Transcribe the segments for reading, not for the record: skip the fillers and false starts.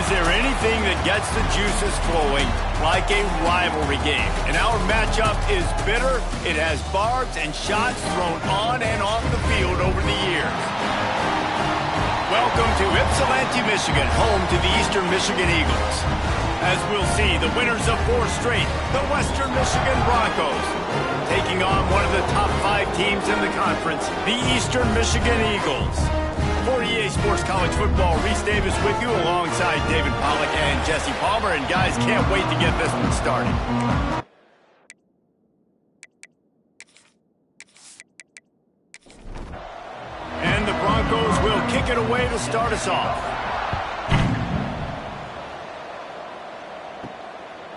there anything that gets the juices flowing like a rivalry game? And our matchup is bitter. It has barbs and shots thrown on and off the field over the years. Welcome to Ypsilanti, Michigan, home to the Eastern Michigan Eagles. As we'll see, the winners of 4 straight, the Western Michigan Broncos, taking on one of the top 5 teams in the conference, the Eastern Michigan Eagles. For EA Sports College Football, Reese Davis with you alongside David Pollack and Jesse Palmer. And guys, can't wait to get this one started. And the Broncos will kick it away to start us off.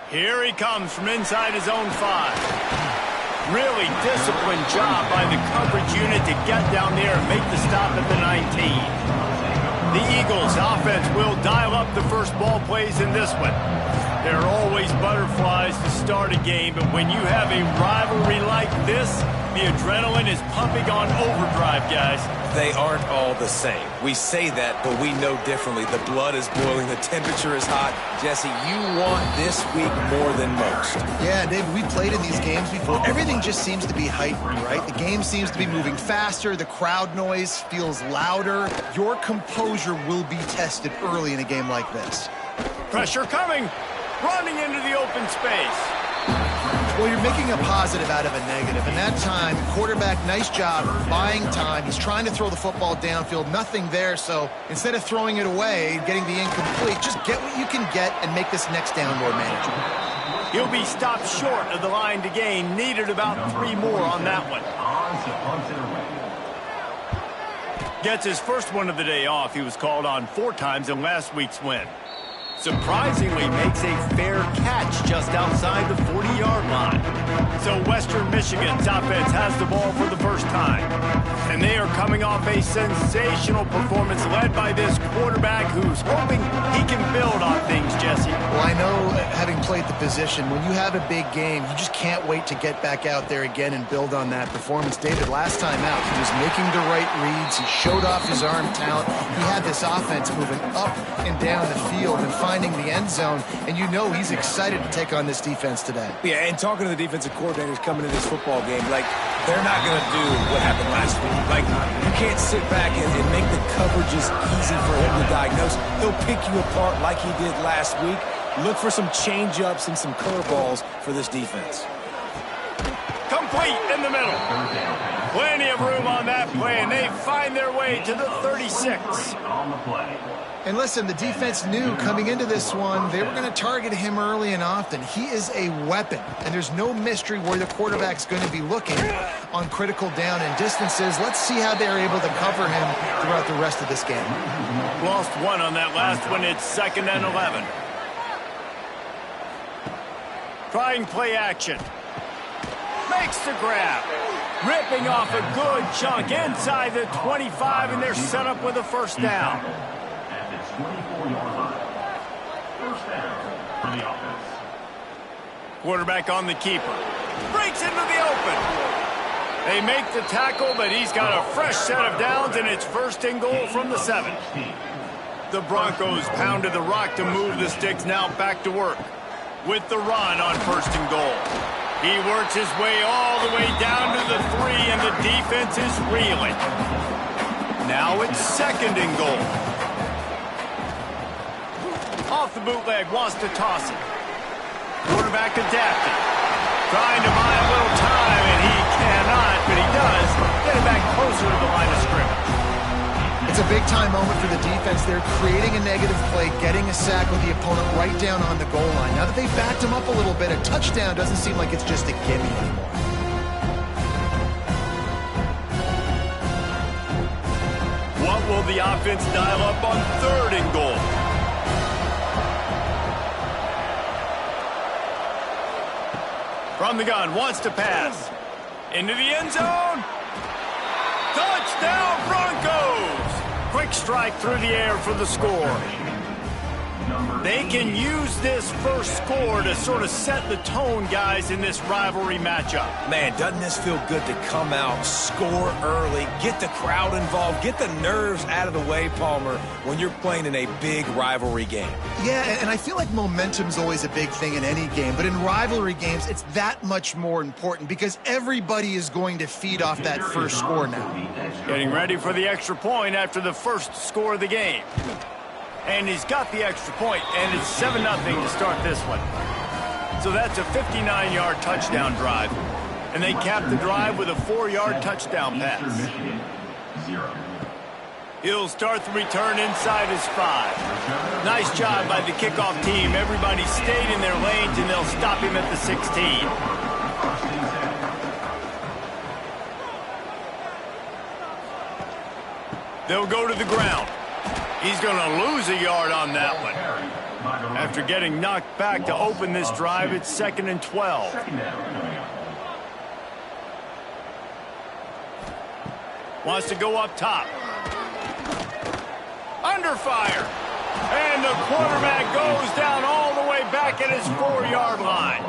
Here he comes from inside his own 5. Really disciplined job by the coverage unit to get down there and make the stop at the 19. The Eagles offense will dial up the first ball plays in this one. There are always butterflies to start a game, but when you have a rivalry like this, the adrenaline is pumping on overdrive, guys. They aren't all the same. We say that, but we know differently. The blood is boiling. The temperature is hot. Jesse, you want this week more than most. Yeah, David, we played in these games before. Everything just seems to be heightened, right? The game seems to be moving faster. The crowd noise feels louder. Your composure will be tested early in a game like this. Pressure coming. Running into the open space. Well, you're making a positive out of a negative. And that time, quarterback, nice job buying time. He's trying to throw the football downfield. Nothing there, so instead of throwing it away, getting the incomplete, just get what you can get and make this next down more manageable. He'll be stopped short of the line to gain. Needed about 3 more on that one. Gets his first one of the day off. He was called on 4 times in last week's win. Surprisingly makes a fair catch just outside the 40-yard line. So Western Michigan's offense has the ball for the first time. And they are coming off a sensational performance led by this quarterback who's hoping he can build on things, Jesse. Well, I know, having played the position, when you have a big game, you just can't wait to get back out there again and build on that performance. David, last time out, he was making the right reads. He showed off his arm talent. He had this offense moving up and down the field and finding the end zone, and you know he's excited to take on this defense today. Yeah, and talking to the defensive coordinators coming into this football game, like, they're not going to do what happened last week. Like, you can't sit back and make the coverages easy for him to diagnose. He'll pick you apart like he did last week. Look for some change-ups and some curveballs for this defense. Complete in the middle. Plenty of room on that play, and they find their way to the 36. And listen, the defense knew coming into this one, they were going to target him early and often. He is a weapon, and there's no mystery where the quarterback's going to be looking on critical down and distances. Let's see how they're able to cover him throughout the rest of this game. Lost 1 on that last one. It's 2nd and 11. Trying play action. Makes the grab. Ripping off a good chunk inside the 25, and they're set up with a first down. First down for the offense. Quarterback on the keeper. Breaks into the open. They make the tackle, but he's got a fresh set of downs, and it's 1st and goal from the 7. The Broncos pounded the rock to move the sticks, now back to work with the run on 1st and goal. He works his way all the way down to the 3, and the defense is reeling. Now it's 2nd and goal. Off the bootleg, wants to toss it. Quarterback adapted. Trying to buy a little time, and he cannot, but he does get it back closer to the line of scrimmage. It's a big-time moment for the defense. They're creating a negative play, getting a sack with the opponent right down on the goal line. Now that they've backed him up a little bit, a touchdown doesn't seem like it's just a gimme anymore. What will the offense dial up on 3rd and goal? From the gun, wants to pass. Into the end zone. Touchdown, Broncos! Quick strike through the air for the score. They can use this first score to sort of set the tone, guys, in this rivalry matchup. Man, doesn't this feel good to come out, score early, get the crowd involved, get the nerves out of the way, Palmer, when you're playing in a big rivalry game? Yeah, and I feel like momentum's always a big thing in any game, but in rivalry games, it's that much more important because everybody is going to feed off that first score now. Getting ready for the extra point after the first score of the game. And he's got the extra point, and it's 7-0 to start this one. So that's a 59-yard touchdown drive. And they cap the drive with a 4-yard touchdown pass. He'll start the return inside his 5. Nice job by the kickoff team. Everybody stayed in their lanes, and they'll stop him at the 16. They'll go to the ground. He's going to lose a yard on that one. After getting knocked back to open this drive, it's 2nd and 12. Wants to go up top. Under fire. And the quarterback goes down all the way back at his 4-yard line.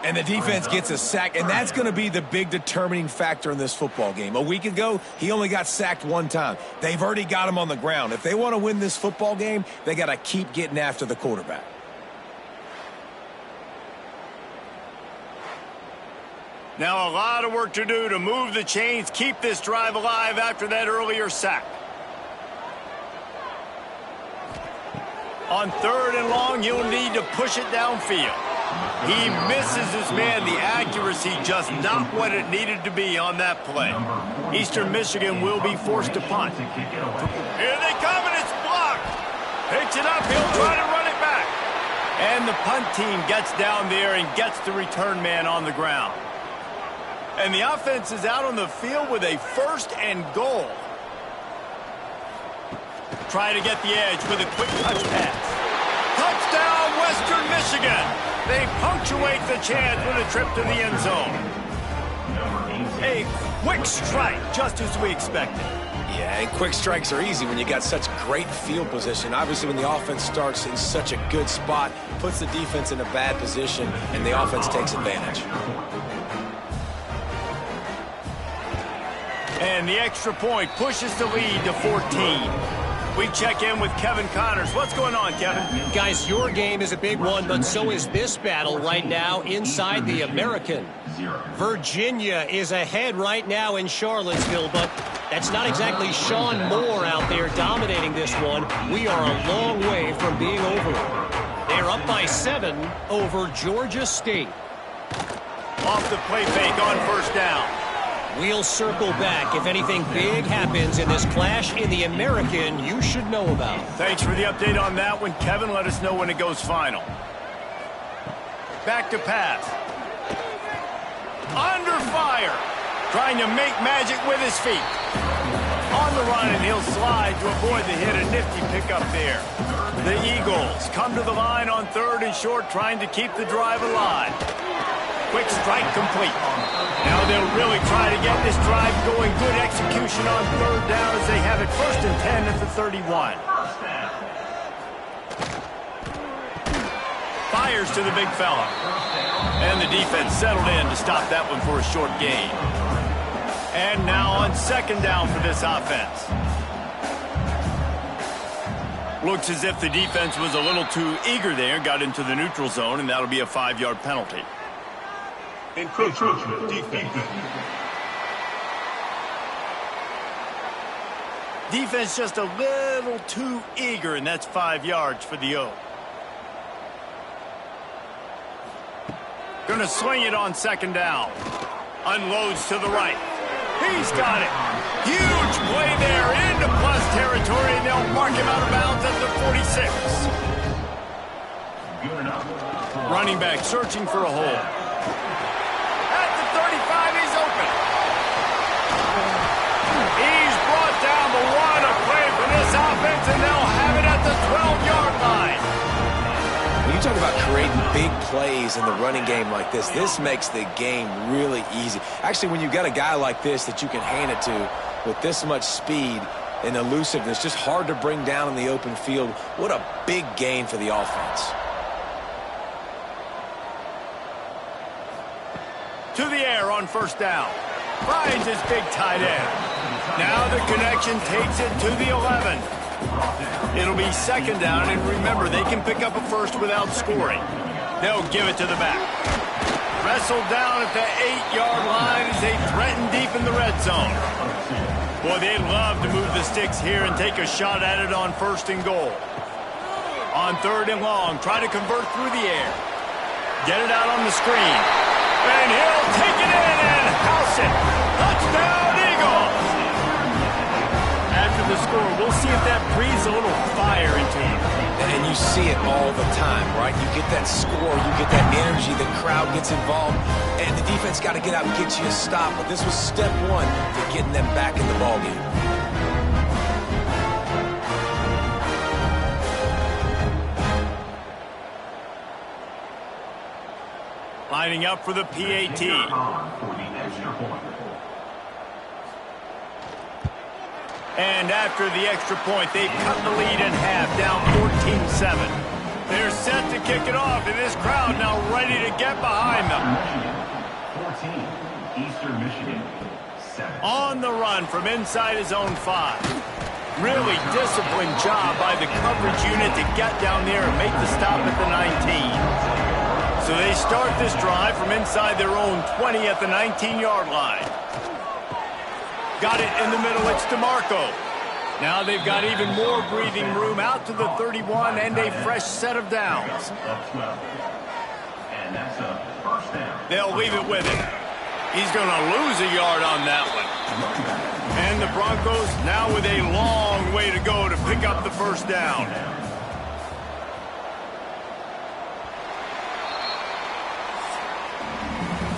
And the defense gets a sack, and that's going to be the big determining factor in this football game. A week ago, he only got sacked 1 time. They've already got him on the ground. If they want to win this football game, they got to keep getting after the quarterback. Now a lot of work to do to move the chains, keep this drive alive after that earlier sack. On 3rd and long, you'll need to push it downfield. He misses his man. The accuracy just not what it needed to be on that play. Eastern Michigan will be forced to punt. Here they come, and it's blocked. Picks it up. He'll try to run it back. And the punt team gets down there and gets the return man on the ground. And the offense is out on the field with a 1st and goal. Try to get the edge with a quick touch pass. Touchdown, Western Michigan. They punctuate the chance with a trip to the end zone. A quick strike, just as we expected. Yeah, and quick strikes are easy when you got such great field position. Obviously, when the offense starts in such a good spot, puts the defense in a bad position, and the offense takes advantage. And the extra point pushes the lead to 14. We check in with Kevin Connors. What's going on, Kevin? Guys, your game is a big one, but so is this battle right now inside the American. Virginia is ahead right now in Charlottesville, but that's not exactly Sean Moore out there dominating this one. We are a long way from being over it. They're up by 7 over Georgia State. Off the play fake on 1st down. We'll circle back if anything big happens in this clash in the American you should know about. Thanks for the update on that one, Kevin. Let us know when it goes final. Back to pass. Under fire. Trying to make magic with his feet. On the run, and he'll slide to avoid the hit. A nifty pickup there. The Eagles come to the line on 3rd and short, trying to keep the drive alive. Quick strike complete. Now they'll really try to get this drive going. Good execution on 3rd down as they have it 1st and 10 at the 31. Fires to the big fella. And the defense settled in to stop that one for a short gain. And now on 2nd down for this offense. Looks as if the defense was a little too eager there, got into the neutral zone, and that'll be a 5-yard penalty. Encroachment defense. Defense just a little too eager, and that's 5 yards for the O. Gonna swing it on 2nd down. Unloads to the right. He's got it. Huge play there into plus territory, and they'll mark him out of bounds at the 46. Running back searching for a hole. At the 35, he's open. He's brought down, but what a play for this offense, and they'll have it at the 12-yard line. When you talk about creating big plays in the running game like this makes the game really easy. Actually, when you've got a guy like this that you can hand it to with this much speed, and elusiveness. Just hard to bring down in the open field. What a big gain for the offense. To the air on first down. Finds his big tight end. Now the connection takes it to the 11. It'll be second down, and remember, they can pick up a first without scoring. They'll give it to the back. Wrestled down at the 8-yard line as they threaten deep in the red zone. Boy, they'd love to move the sticks here and take a shot at it on first and goal. On third and long, try to convert through the air. Get it out on the screen. And he'll take it in and house it. Touchdown, Eagles! After the score, we'll see if that breathes a little fire into him. And you see it all the time, right? You get that score, you get that energy, the crowd gets involved, and the defense got to get out and get you a stop. But this was step one to getting them back in the ballgame. Lining up for the PAT. And after the extra point, they've cut the lead in half, down 14-7. They're set to kick it off, and this crowd now ready to get behind them. 14, Eastern Michigan, 7. On the run from inside his own 5. Really disciplined job by the coverage unit to get down there and make the stop at the 19. So they start this drive from inside their own 20 at the 19-yard line. Got it in the middle, it's DeMarco. Now they've got even more breathing room out to the 31 and a fresh set of downs. And that's a first down. They'll leave it with him. He's going to lose a yard on that one. And the Broncos now with a long way to go to pick up the first down.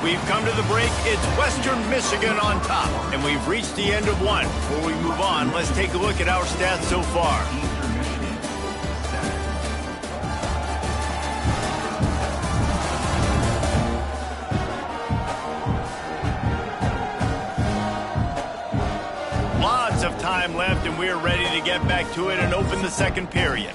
We've come to the break. It's Western Michigan on top, and we've reached the end of one. Before we move on, let's take a look at our stats so far. Lots of time left, and we're ready to get back to it and open the second period.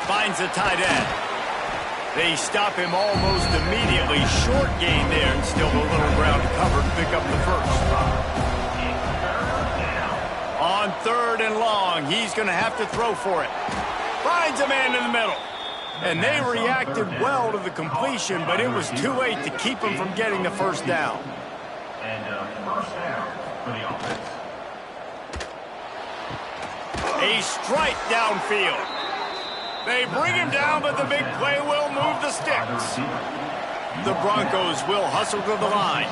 Finds a tight end. They stop him almost immediately. Short gain there, and still a little ground to cover to pick up the first. On third and long, he's going to have to throw for it. Finds a man in the middle. And they reacted well to the completion, but it was too late to keep him from getting the first down. And first down for the offense. A strike downfield. They bring him down, but the big play will move the sticks. The Broncos will hustle to the line.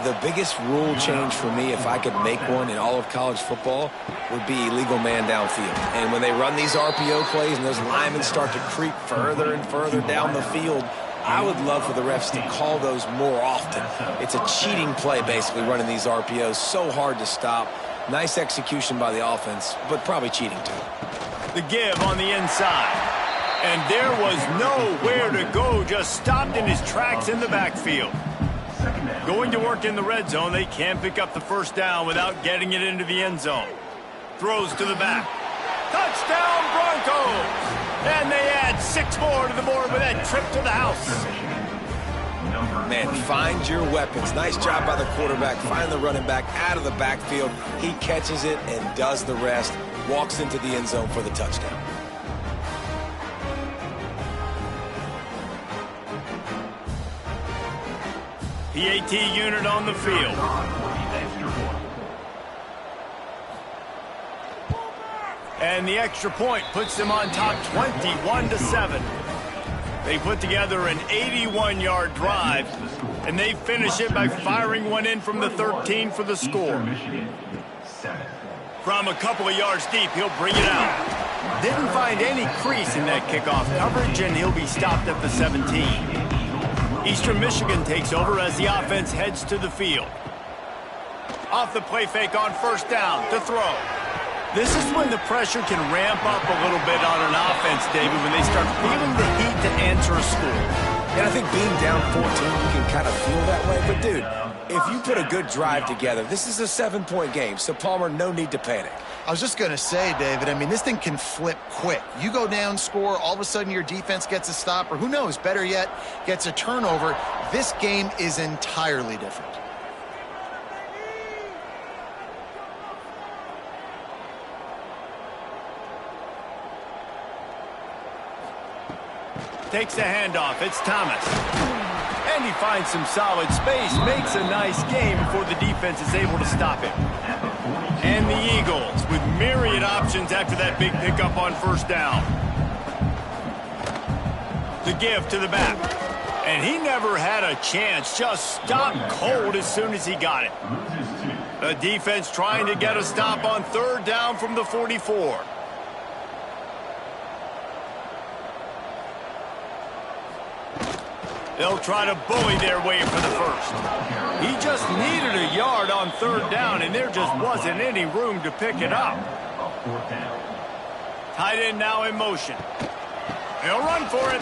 The biggest rule change for me, if I could make one in all of college football, would be illegal man downfield. And when they run these RPO plays and those linemen start to creep further and further down the field, I would love for the refs to call those more often. It's a cheating play, basically, running these RPOs. So hard to stop. Nice execution by the offense, but probably cheating too. The give on the inside. And there was nowhere to go, just stopped in his tracks in the backfield. Going to work in the red zone, they can't pick up the first down without getting it into the end zone. Throws to the back. Touchdown Broncos! And they add 6 more to the board with that trip to the house. Man, find your weapons. Nice job by the quarterback. Find the running back out of the backfield. He catches it and does the rest. Walks into the end zone for the touchdown. PAT unit on the field. And the extra point puts them on top 21-7. They put together an 81-yard drive, and they finish it by firing one in from the 13 for the score. From a couple of yards deep, he'll bring it out. Didn't find any crease in that kickoff coverage, and he'll be stopped at the 17. Eastern Michigan takes over as the offense heads to the field. Off the play fake on first down to throw. This is when the pressure can ramp up a little bit on an offense, David, when they start feeling the heat to answer a score. And I think being down 14, you can kind of feel that way. But, dude, if you put a good drive together, this is a 7-point game. So, Palmer, no need to panic. I was just going to say, David, I mean, this thing can flip quick. You go down, score, all of a sudden your defense gets a stop, or who knows, better yet, gets a turnover. This game is entirely different. Takes the handoff. It's Thomas. And he finds some solid space. Makes a nice game before the defense is able to stop him. And the Eagles with myriad options after that big pickup on first down. The give to the back. And he never had a chance. Just stopped cold as soon as he got it. The defense trying to get a stop on third down from the 44. They'll try to bully their way for the first. He just needed a yard on third down, and there just wasn't any room to pick it up. Tight end now in motion. He'll run for it.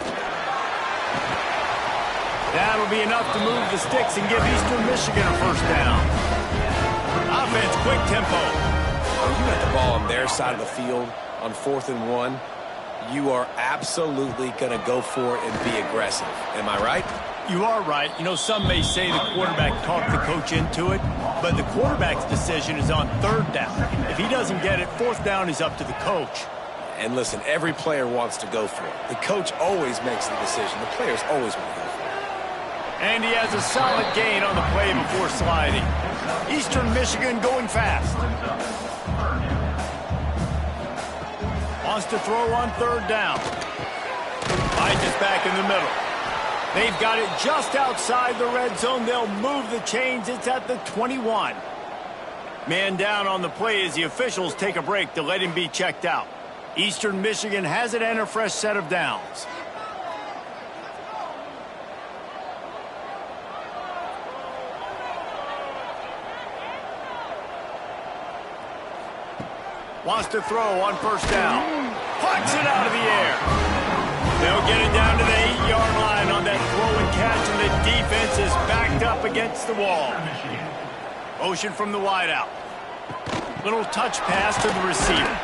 That'll be enough to move the sticks and give Eastern Michigan a first down. Offense, quick tempo. When you got the ball on their side of the field on 4th and 1, you are absolutely going to go for it and be aggressive. Am I right? You are right. You know, some may say the quarterback talked the coach into it, but the quarterback's decision is on third down. If he doesn't get it, fourth down is up to the coach. And listen, every player wants to go for it. The coach always makes the decision. The players always want to go for it. And he has a solid gain on the play before sliding. Eastern Michigan going fast. Wants to throw on third down. Finds us back in the middle. They've got it just outside the red zone. They'll move the chains. It's at the 21. Man down on the play as the officials take a break to let him be checked out. Eastern Michigan has it and a fresh set of downs. Wants to throw on first down. Plucks it out of the air. They'll get it down to the 8-yard line on that throw and catch, and the defense is backed up against the wall. Motion from the wideout. Little touch pass to the receiver.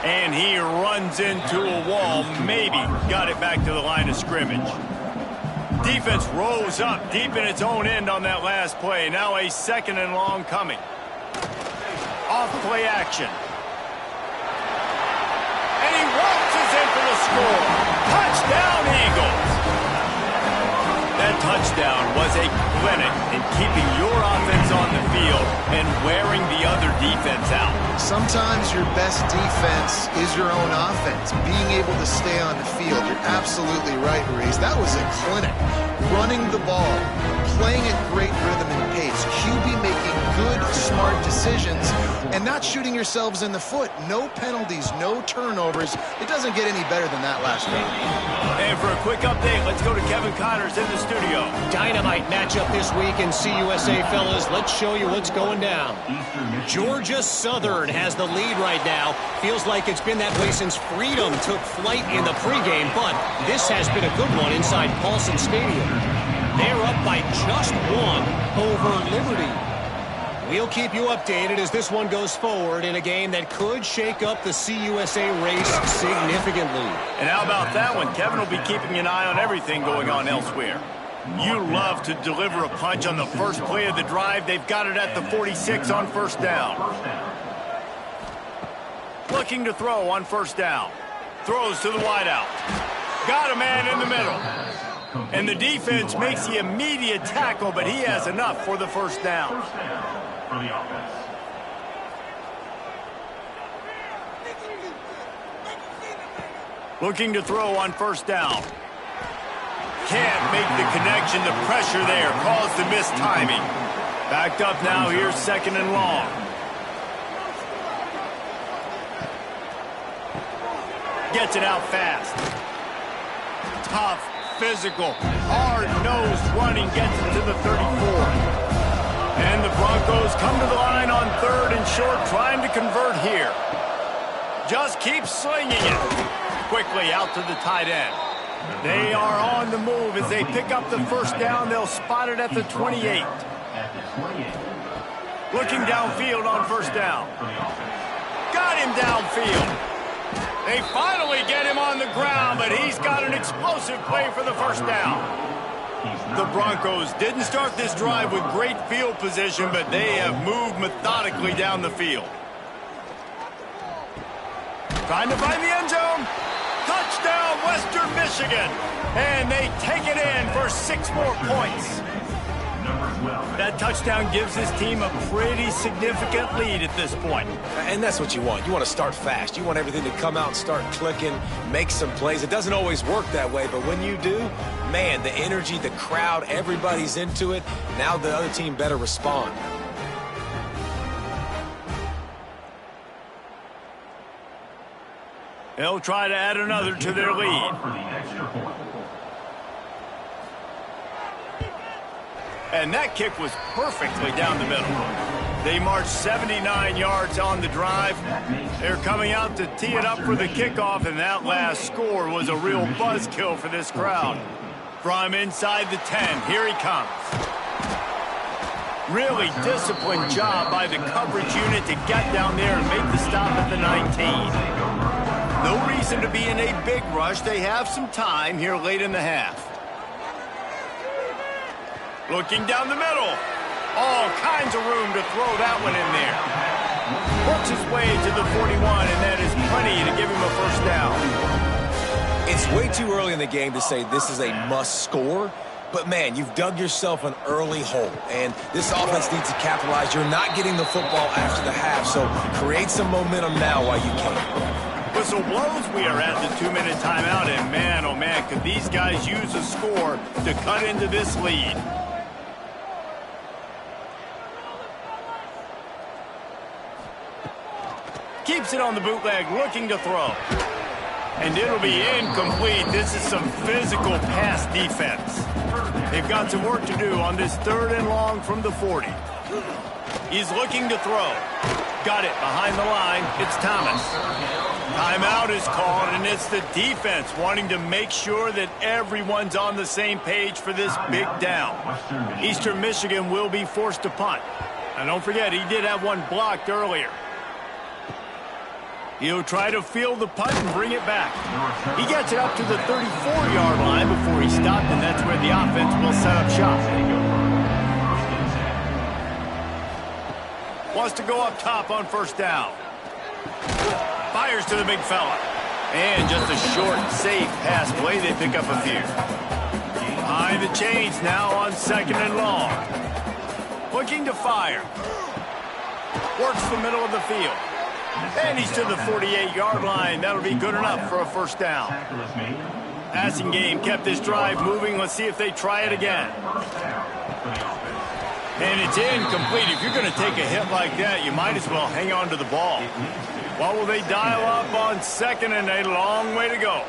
And he runs into a wall. Maybe got it back to the line of scrimmage. Defense rose up deep in its own end on that last play. Now a 2nd and long coming. Off play action. And he waltzes in for the score. Touchdown, Eagles. That touchdown was a clinic in keeping your offense on the field and wearing the other defense out. Sometimes your best defense is your own offense. Being able to stay on the field. You're absolutely right, Reese. That was a clinic. Running the ball, playing at great rhythm and pace. QB making good, smart decisions, and not shooting yourselves in the foot. No penalties, no turnovers. It doesn't get any better than that last game. And for a quick update, let's go to Kevin Connors in the studio. Dynamite matchup this week in CUSA, fellas. Let's show you what's going down. Georgia Southern has the lead right now. Feels like it's been that way since Freedom took flight in the pregame, but this has been a good one inside Paulson Stadium. They're up by just 1 over Liberty. We'll keep you updated as this one goes forward in a game that could shake up the CUSA race significantly. And how about that one? Kevin will be keeping an eye on everything going on elsewhere. You love to deliver a punch on the first play of the drive. They've got it at the 46 on first down. Looking to throw on first down. Throws to the wideout. Got a man in the middle. And the defense makes the immediate tackle, but he has enough for the first down. For the offense. Looking to throw on first down. Can't make the connection. The pressure there caused the missed timing. Backed up now. Here's 2nd and long. Gets it out fast. Tough, physical, hard-nosed running gets it to the 34. And the Broncos come to the line on 3rd and short, trying to convert here. Just keep slinging it. Quickly out to the tight end. They are on the move. As they pick up the first down, they'll spot it at the 28. Looking downfield on first down. Got him downfield. They finally get him on the ground, but he's got an explosive play for the first down. The Broncos didn't start this drive with great field position, but they have moved methodically down the field. Trying to find the end zone. Touchdown, Western Michigan. And they take it in for 6 more points. That touchdown gives his team a pretty significant lead at this point. And that's what you want. You want to start fast. You want everything to come out and start clicking, make some plays. It doesn't always work that way, but when you do, man, the energy, the crowd, everybody's into it. Now the other team better respond. They'll try to add another to their lead. And that kick was perfectly down the middle. They marched 79 yards on the drive. They're coming out to tee it up for the kickoff, and that last score was a real buzzkill for this crowd. From inside the 10, here he comes. Really disciplined job by the coverage unit to get down there and make the stop at the 19. No reason to be in a big rush. They have some time here late in the half. Looking down the middle. All kinds of room to throw that one in there. Works his way to the 41, and that is plenty to give him a first down. It's way too early in the game to say this is a must score, but man, you've dug yourself an early hole, and this offense needs to capitalize. You're not getting the football after the half, so create some momentum now while you can. Whistle blows. We are at the 2-minute timeout, and man, oh man, could these guys use a score to cut into this lead. Keeps it on the bootleg, looking to throw. And it'll be incomplete. This is some physical pass defense. They've got some work to do on this 3rd and long from the 40. He's looking to throw. Got it behind the line. It's Thomas. Timeout is called, and it's the defense wanting to make sure that everyone's on the same page for this big down. Eastern Michigan will be forced to punt. And don't forget, he did have one blocked earlier. He'll try to field the punt and bring it back. He gets it up to the 34-yard line before he stopped, and that's where the offense will set up shop. Wants to go up top on first down. Fires to the big fella. And just a short, safe pass play. They pick up a few. Behind the chains now on 2nd and long. Looking to fire. Works the middle of the field. And he's to the 48-yard line. That'll be good enough for a first down. Passing game kept this drive moving. Let's see if they try it again. And it's incomplete. If you're going to take a hit like that, you might as well hang on to the ball. What will they dial up on 2nd and a long way to go?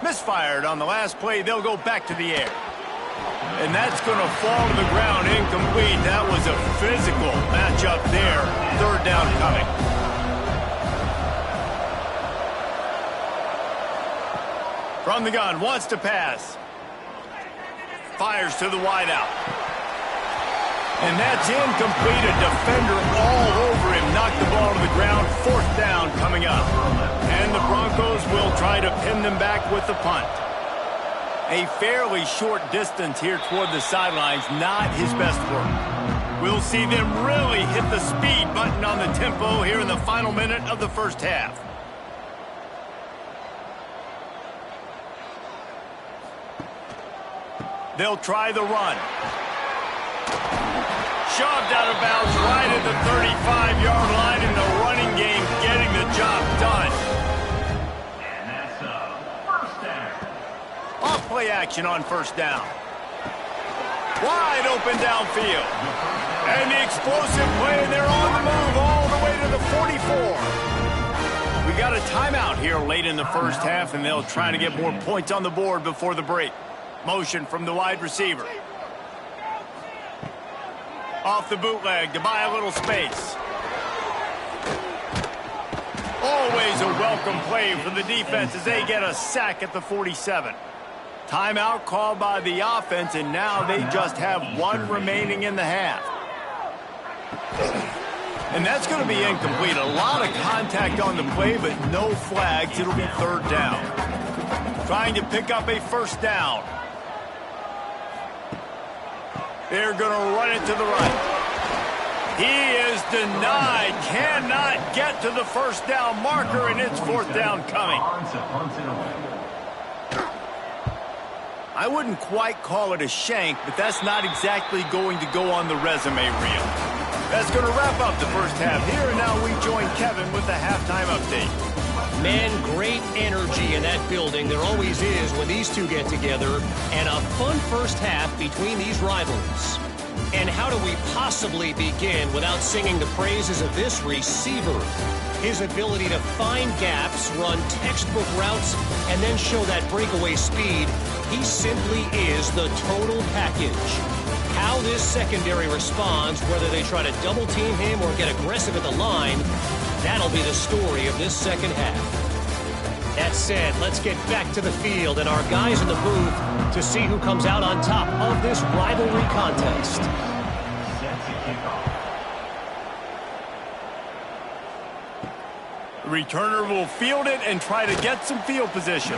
Misfired on the last play. They'll go back to the air. And that's going to fall to the ground incomplete. That was a physical matchup there. 3rd down coming. From the gun, wants to pass. Fires to the wideout. And that's incomplete. A defender all over him. Knocked the ball to the ground. 4th down coming up. And the Broncos will try to pin them back with the punt. A fairly short distance here toward the sidelines, not his best work. We'll see them really hit the speed button on the tempo here in the final minute of the first half. They'll try the run. Shoved out of bounds right at the 35-yard line in the running game, getting the job done. Play action on first down. Wide open downfield. And the explosive play, and they're on the move all the way to the 44. We got a timeout here late in the first half, and they'll try to get more points on the board before the break. Motion from the wide receiver. Off the bootleg to buy a little space. Always was a welcome play for the defense as they get a sack at the 47. Timeout called by the offense, and now they just have one remaining in the half. And that's going to be incomplete. A lot of contact on the play, but no flags. It'll be third down. Trying to pick up a first down. They're going to run it to the right. He is denied. Cannot get to the first down marker, and it's fourth down coming. I wouldn't quite call it a shank, but that's not exactly going to go on the resume reel. That's going to wrap up the first half here, and now we join Kevin with the halftime update. Man, great energy in that building. There always is when these two get together, and a fun first half between these rivals. And how do we possibly begin without singing the praises of this receiver? His ability to find gaps, run textbook routes, and then show that breakaway speed. He simply is the total package. How this secondary responds, whether they try to double team him or get aggressive at the line, that'll be the story of this second half. That said, let's get back to the field and our guys in the booth to see who comes out on top of this rivalry contest. The returner will field it and try to get some field position.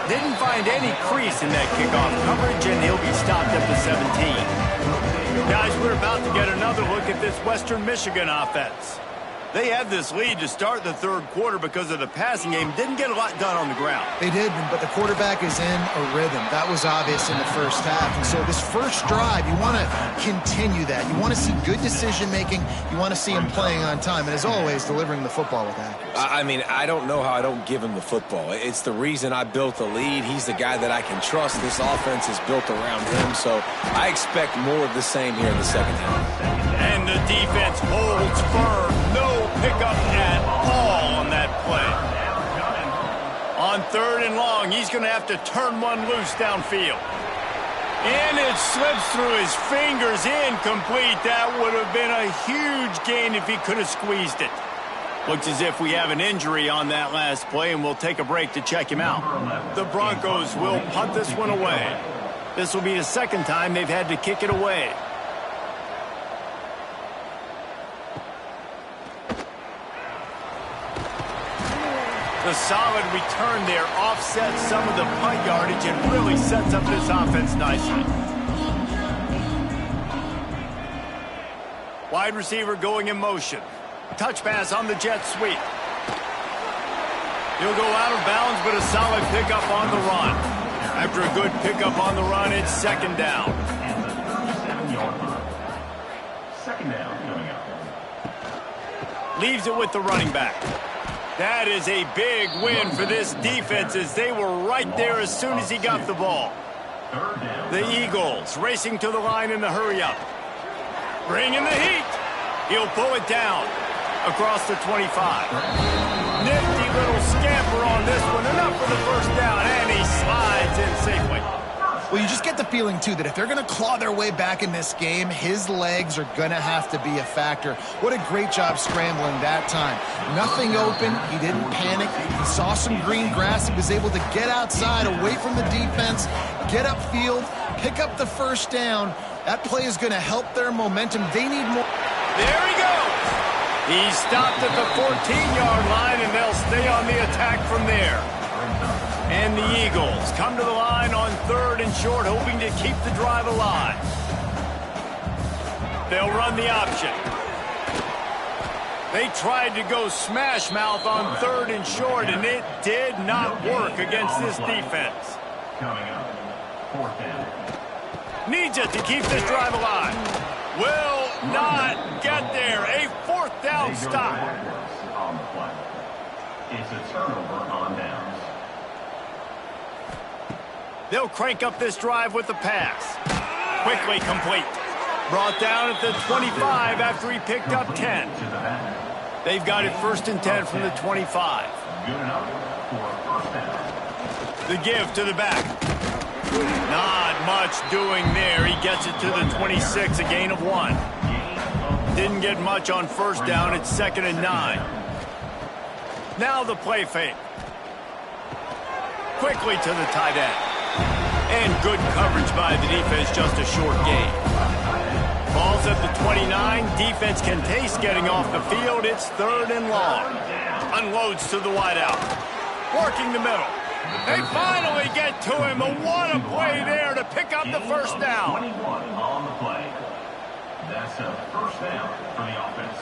Didn't find any crease in that kickoff coverage, and he'll be stopped at the 17. Guys, we're about to get another look at this Western Michigan offense. They had this lead to start the third quarter because of the passing game. Didn't get a lot done on the ground. They did, but the quarterback is in a rhythm. That was obvious in the first half. And so this first drive, you want to continue that. You want to see good decision-making. You want to see him playing on time. And as always, delivering the football with accuracy. I mean, I don't know how I don't give him the football. It's the reason I built the lead. He's the guy that I can trust. This offense is built around him. So I expect more of the same here in the second half. And the defense holds firm. No pickup at all on that play. On third and long, he's going to have to turn one loose downfield. And it slips through his fingers, incomplete. That would have been a huge gain if he could have squeezed it. Looks as if we have an injury on that last play, and we'll take a break to check him out. The Broncos will punt this one away. This will be the second time they've had to kick it away. The solid return there offsets some of the punt yardage and really sets up this offense nicely. Wide receiver going in motion. Touch pass on the jet sweep. He'll go out of bounds, but a solid pickup on the run. After a good pickup on the run, it's second down. Second down coming up. Leaves it with the running back. That is a big win for this defense as they were right there as soon as he got the ball. The Eagles racing to the line in the hurry-up. Bringing the heat. He'll pull it down across the 25. Nifty little scamper on this one. Enough for the first down, and he slides in safely. Well, you just get the feeling, too, that if they're going to claw their way back in this game, his legs are going to have to be a factor. What a great job scrambling that time. Nothing open. He didn't panic. He saw some green grass. He was able to get outside, away from the defense, get upfield, pick up the first down. That play is going to help their momentum. They need more. There he goes. He's stopped at the 14-yard line, and they'll stay on the attack from there. And the Eagles come to the line on third and short, hoping to keep the drive alive. They'll run the option. They tried to go smash mouth on third and short, and it did not work against this defense. Coming up, fourth down. Needs it to keep this drive alive. Will not get there. A fourth down stop. On the play. It's a turnover on downs. They'll crank up this drive with the pass. Quickly complete. Brought down at the 25 after he picked up 10. They've got it first and 10 from the 25. Good enough for a first down. The give to the back. Not much doing there. He gets it to the 26, a gain of 1. Didn't get much on first down. It's second and 9. Now the play fake. Quickly to the tight end. And good coverage by the defense, just a short gain. Ball's at the 29. Defense can taste getting off the field. It's 3rd and long. Unloads to the wideout. Working the middle. They finally get to him. What a play there to pick up the first down. 21 on the play. That's a first down for the offense.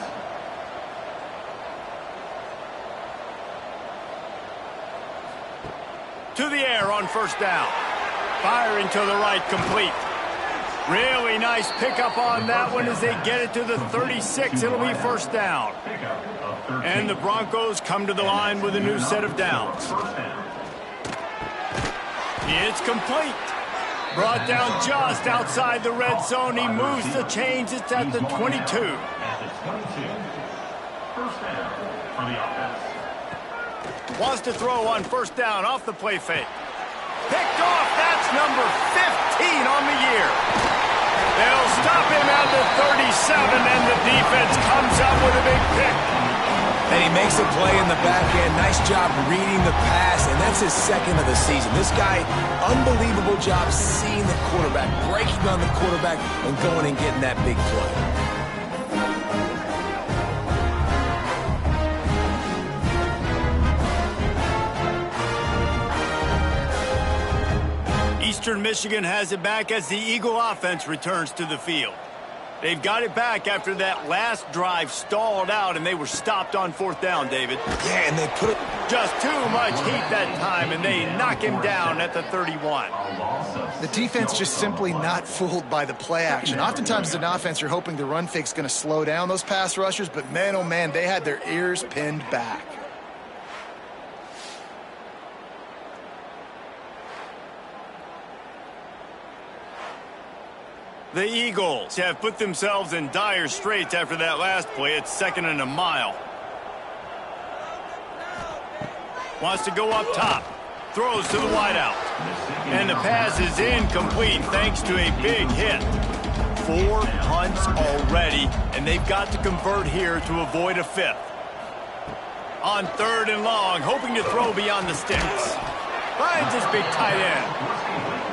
To the air on first down. Firing to the right, complete. Really nice pickup on that one as they get it to the 36. It'll be first down. And the Broncos come to the line with a new set of downs. It's complete. Brought down just outside the red zone. He moves the chains. It's at the 22. At the 22. First down for the offense. Wants to throw on first down off the play fake. Picked off. That's number 15 on the year. They'll stop him at the 37, and the defense comes up with a big pick. And he makes a play in the back end. Nice job reading the pass, and that's his 2nd of the season. This guy, unbelievable job seeing the quarterback, breaking on the quarterback, and going and getting that big play. Eastern Michigan has it back as the Eagle offense returns to the field. They've got it back after that last drive stalled out, and they were stopped on 4th down, David. Yeah, and they put it... Just too much heat that time, and they knock him down at the 31. The defense just simply not fooled by the play action. Oftentimes as an offense, you're hoping the run fake's going to slow down those pass rushers, but man, oh man, they had their ears pinned back. The Eagles have put themselves in dire straits after that last play. It's 2nd and a mile. Wants to go up top. Throws to the wideout. And the pass is incomplete thanks to a big hit. 4 punts already, and they've got to convert here to avoid a 5th. On 3rd and long, hoping to throw beyond the sticks. Finds his big tight end.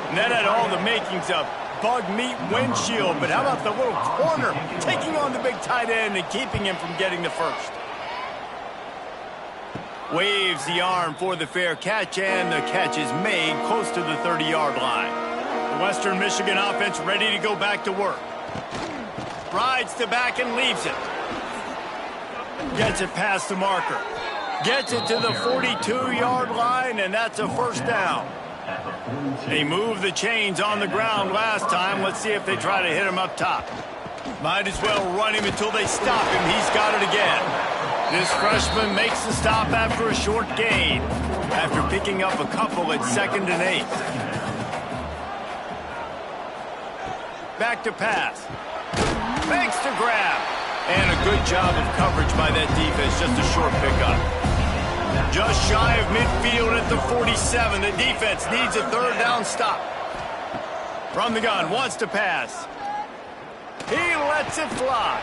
And that had all the makings of bug meat windshield, but how about the little corner taking on the big tight end and keeping him from getting the first? Waves the arm for the fair catch, and the catch is made close to the 30-yard line. The Western Michigan offense ready to go back to work. Rides the back and leaves it. Gets it past the marker. Gets it to the 42-yard line, and that's a first down. They moved the chains on the ground last time. Let's see if they try to hit him up top. Might as well run him until they stop him. He's got it again. This freshman makes the stop after a short gain, after picking up a couple at 2nd and 8. Back to pass. Makes the grab. And a good job of coverage by that defense. Just a short pickup. Just shy of midfield at the 47. The defense needs a 3rd down stop. From the gun, wants to pass. He lets it fly.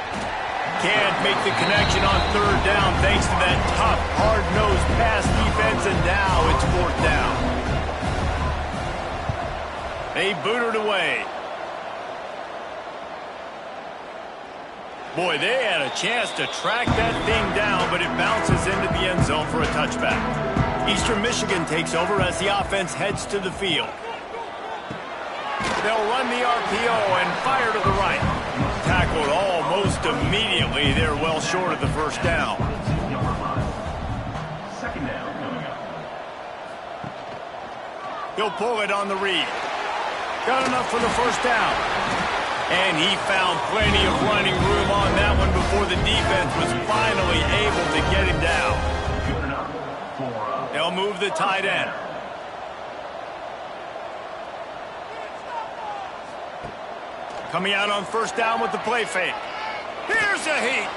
Can't make the connection on 3rd down thanks to that tough, hard-nosed pass defense, and now it's 4th down. They boot it away. Boy, they had a chance to track that thing down, but it bounces into the end zone for a touchback. Eastern Michigan takes over as the offense heads to the field. They'll run the RPO and fire to the right. Tackled almost immediately. They're well short of the first down. Second down coming up. He'll pull it on the read. Got enough for the first down. And he found plenty of running room on that one before the defense was finally able to get him down. Good enough for They'll move the tight end. Coming out on first down with the play fake. Here's a heat.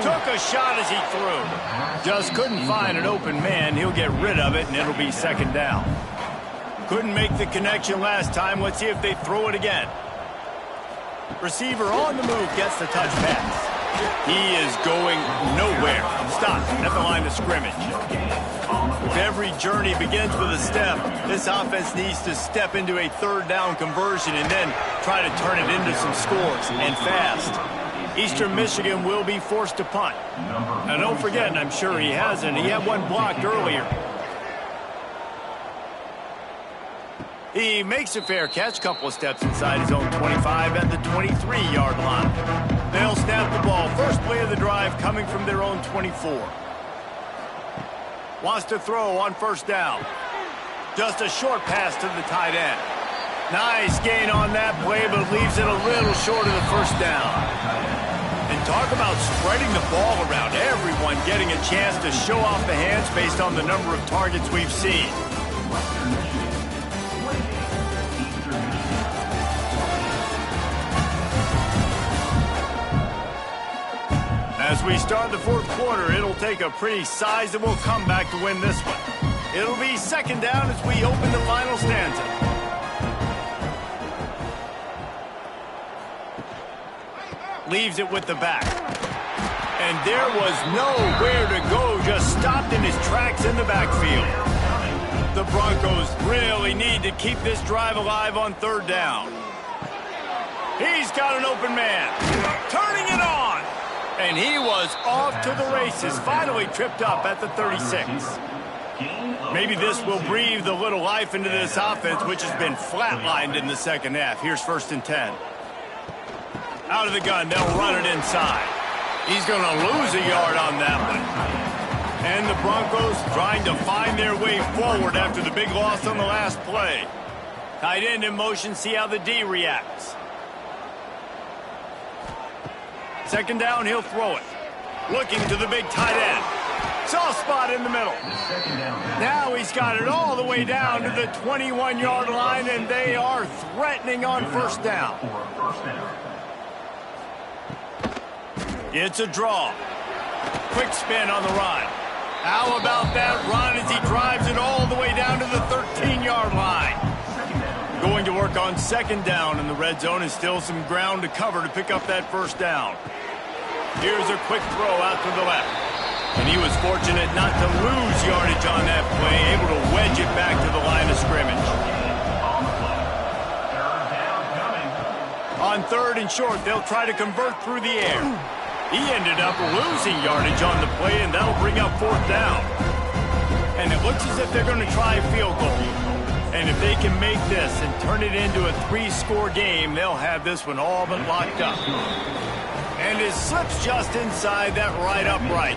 Took a shot as he threw. Just couldn't find an open man. He'll get rid of it, and it'll be 2nd down. Couldn't make the connection last time. Let's see if they throw it again. Receiver on the move gets the touch pass. He is going nowhere. Stop at the line of scrimmage. If every journey begins with a step, this offense needs to step into a third down conversion and then try to turn it into some scores, and fast. Eastern Michigan will be forced to punt. Now don't forget, and I'm sure he hasn't, he had one blocked earlier. He makes a fair catch, couple of steps inside his own 25 at the 23-yard line. They'll snap the ball. First play of the drive coming from their own 24. Wants to throw on first down. Just a short pass to the tight end. Nice gain on that play, but leaves it a little short of the first down. And talk about spreading the ball around. Everyone getting a chance to show off the hands based on the number of targets we've seen. As we start the fourth quarter, it'll take a pretty sizable comeback to win this one. It'll be second down as we open the final stanza. Leaves it with the back. And there was nowhere to go, just stopped in his tracks in the backfield. The Broncos really need to keep this drive alive on third down. He's got an open man. Turning it on. And he was off to the races, finally tripped up at the 36. Maybe this will breathe a little life into this offense, which has been flatlined in the second half. Here's 1st and 10. Out of the gun, they'll run it inside. He's going to lose a yard on that one. And the Broncos trying to find their way forward after the big loss on the last play. Tight end in motion, see how the D reacts. Second down, he'll throw it. Looking to the big tight end. Soft spot in the middle. Now he's got it all the way down to the 21-yard line, and they are threatening on first down. It's a draw. Quick spin on the run. How about that run as he drives it all the way down to the 13-yard line? Going to work on second down in the red zone, and still some ground to cover to pick up that first down. Here's a quick throw out to the left. And he was fortunate not to lose yardage on that play, able to wedge it back to the line of scrimmage. On third and short, they'll try to convert through the air. He ended up losing yardage on the play, and that'll bring up fourth down. And it looks as if they're going to try a field goal. And if they can make this and turn it into a 3-score game, they'll have this one all but locked up. And it slips just inside that right upright.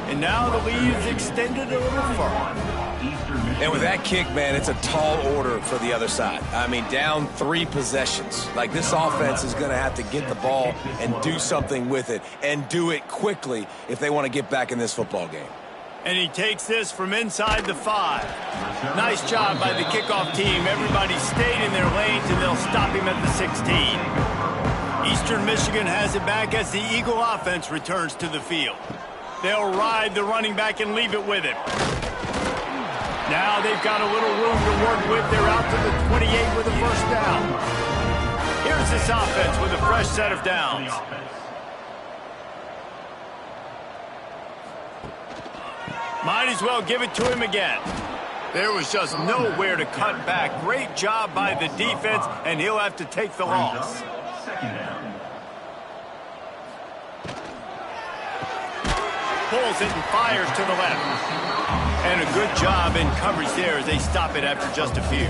And now the lead is extended a little further. And with that kick, man, it's a tall order for the other side. I mean, down 3 possessions. Like, this offense is going to have to get the ball and do something with it, and do it quickly if they want to get back in this football game. And he takes this from inside the 5. Nice job by the kickoff team. Everybody stayed in their lanes, and they'll stop him at the 16. Eastern Michigan has it back as the Eagle offense returns to the field. They'll ride the running back and leave it with him. Now they've got a little room to work with. They're out to the 28 with a first down. Here's this offense with a fresh set of downs. Might as well give it to him again. There was just nowhere to cut back. Great job by the defense, and he'll have to take the loss. Pulls it and fires to the left. And a good job in coverage there as they stop it after just a few.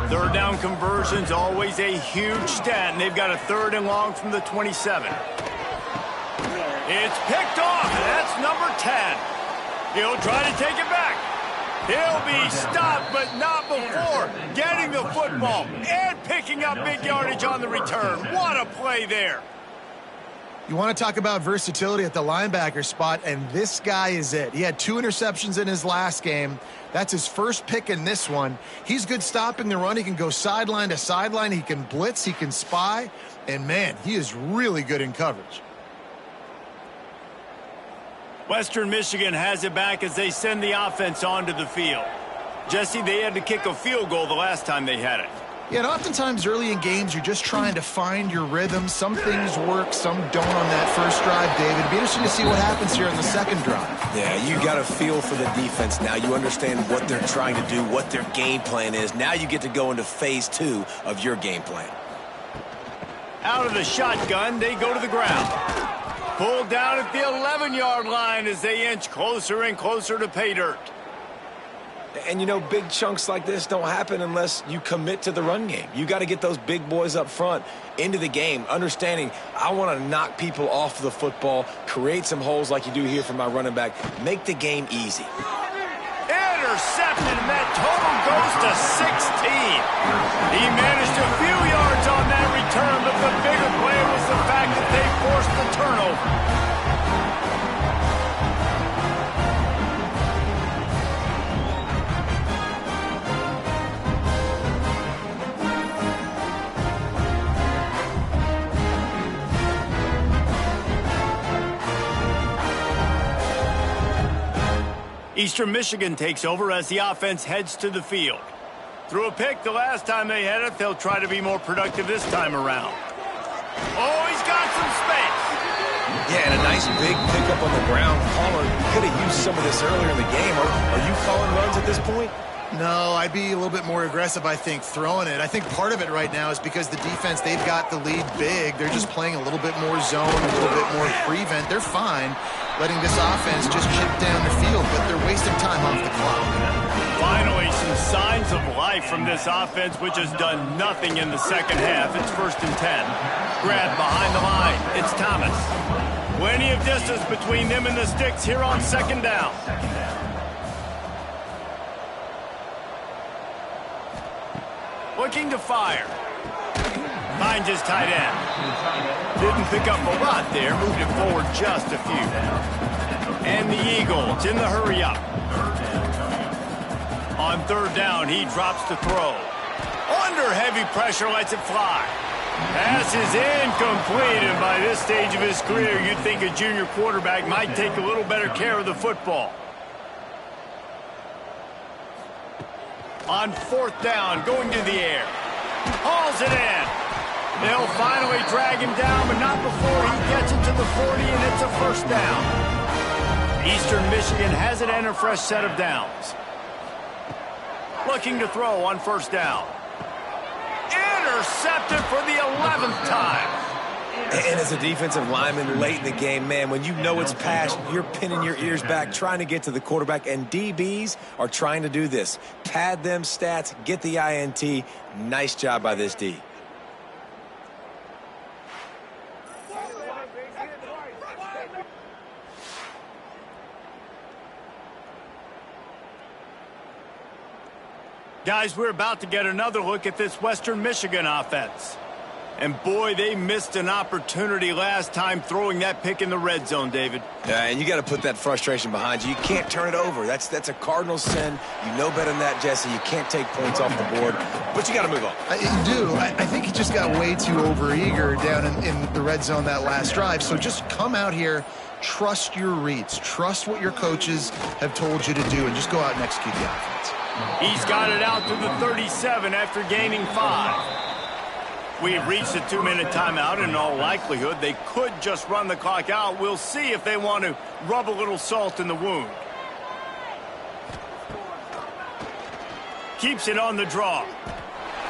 Third down conversion's always a huge stat, and they've got a 3rd and long from the 27. It's picked off. That's number 10. He'll try to take it back. He'll be stopped, but not before getting the football and picking up big yardage on the return. What a play there. You want to talk about versatility at the linebacker spot, and this guy is it. He had 2 interceptions in his last game. That's his first pick in this one. He's good stopping the run. He can go sideline to sideline. He can blitz. He can spy. And, man, he is really good in coverage. Western Michigan has it back as they send the offense onto the field. Jesse, they had to kick a field goal the last time they had it. Yeah, and oftentimes early in games, you're just trying to find your rhythm. Some things work, some don't on that first drive, David. It'd be interesting to see what happens here on the second drive. Yeah, you got a feel for the defense now. You understand what they're trying to do, what their game plan is. Now you get to go into phase 2 of your game plan. Out of the shotgun, they go to the ground. Pulled down at the 11-yard line as they inch closer and closer to pay dirt. And, you know, big chunks like this don't happen unless you commit to the run game. You got to get those big boys up front into the game, understanding I want to knock people off the football, create some holes like you do here for my running back, make the game easy. Intercepted, and that total goes to 16. He managed a few yards on that return, but the bigger play was the fact that they forced the turnover. Eastern Michigan takes over as the offense heads to the field. Threw a pick the last time they had it. They'll try to be more productive this time around. Oh, he's got some space. Yeah, and a nice big pickup on the ground. Palmer could have used some of this earlier in the game. Are you calling runs at this point? No, I'd be a little bit more aggressive, I think, throwing it. I think part of it right now is because the defense, they've got the lead big. They're just playing a little bit more zone, a little bit more prevent. They're fine letting this offense just chip down the field, but they're wasting time off the clock. Finally, some signs of life from this offense, which has done nothing in the second half. It's 1st and 10. Grab behind the line. It's Thomas. Plenty of distance between them and the sticks here on 2nd down. Looking to fire. Finds his tight end. Didn't pick up a lot there. Moved it forward just a few. And the Eagles in the hurry up. On 3rd down, he drops to throw. Under heavy pressure, lets it fly. Pass is incomplete, and by this stage of his career, you'd think a junior quarterback might take a little better care of the football. On 4th down, going to the air. Hauls it in. They'll finally drag him down, but not before he gets it to the 40, and it's a 1st down. Eastern Michigan has it and a fresh set of downs. Looking to throw on 1st down. Intercepted for the 11th time. And as a defensive lineman late in the game, man, when you know it's passed, you're pinning your ears back, trying to get to the quarterback, and DBs are trying to do this. Pad them stats, get the INT. Nice job by this D. Guys, we're about to get another look at this Western Michigan offense. And boy, they missed an opportunity last time throwing that pick in the red zone, David. Yeah, and you got to put that frustration behind you. You can't turn it over. That's a cardinal sin. You know better than that, Jesse. You can't take points off the board, but you got to move on. You do. I think he just got way too overeager down in the red zone that last drive. So just come out here, trust your reads, trust what your coaches have told you to do, and just go out and execute the offense. He's got it out to the 37 after gaining 5. We've reached a 2-minute timeout. In all likelihood, they could just run the clock out. We'll see if they want to rub a little salt in the wound. Keeps it on the draw.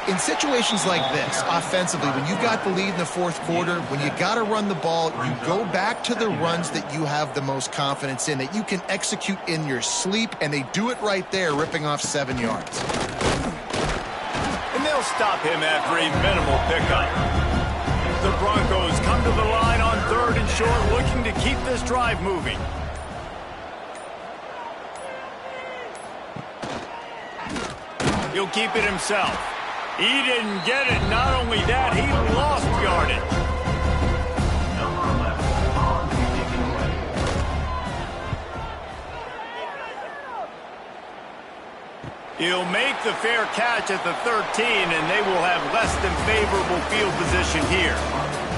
In situations like this, offensively, when you've got the lead in the 4th quarter, when you got to run the ball, you go back to the runs that you have the most confidence in, that you can execute in your sleep, and they do it right there, ripping off 7 yards. And they'll stop him after a minimal pickup. The Broncos come to the line on 3rd and short, looking to keep this drive moving. He'll keep it himself. He didn't get it. Not only that, he lost yardage. He'll make the fair catch at the 13, and they will have less than favorable field position here.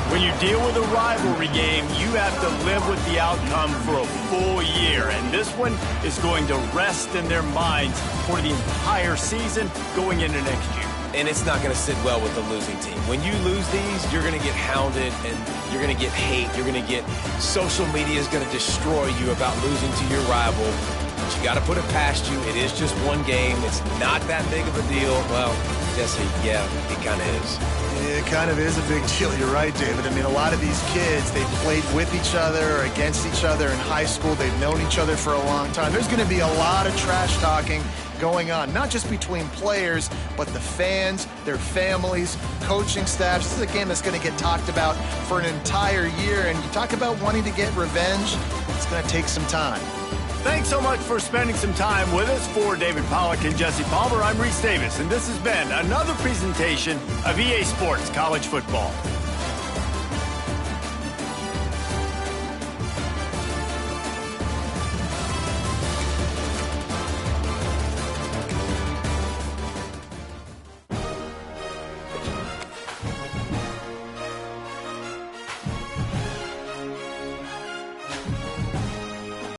When you deal with a rivalry game, you have to live with the outcome for a full year, and this one is going to rest in their minds for the entire season going into next year. and it's not going to sit well with the losing team. When you lose these, you're going to get hounded, and you're going to get hate. You're going to get social media is going to destroy you about losing to your rival. But you got to put it past you. It is just one game. It's not that big of a deal. Well, Jesse, yeah, it kind of is. It kind of is a big deal. You're right, David. I mean, a lot of these kids, they played with each other or against each other in high school. They've known each other for a long time. There's going to be a lot of trash talking going on, not just between players, but the fans, their families, coaching staffs. This is a game that's going to get talked about for an entire year. And you talk about wanting to get revenge, it's going to take some time. Thanks so much for spending some time with us. For David Pollack and Jesse Palmer, I'm Reese Davis, and this has been another presentation of EA Sports College Football.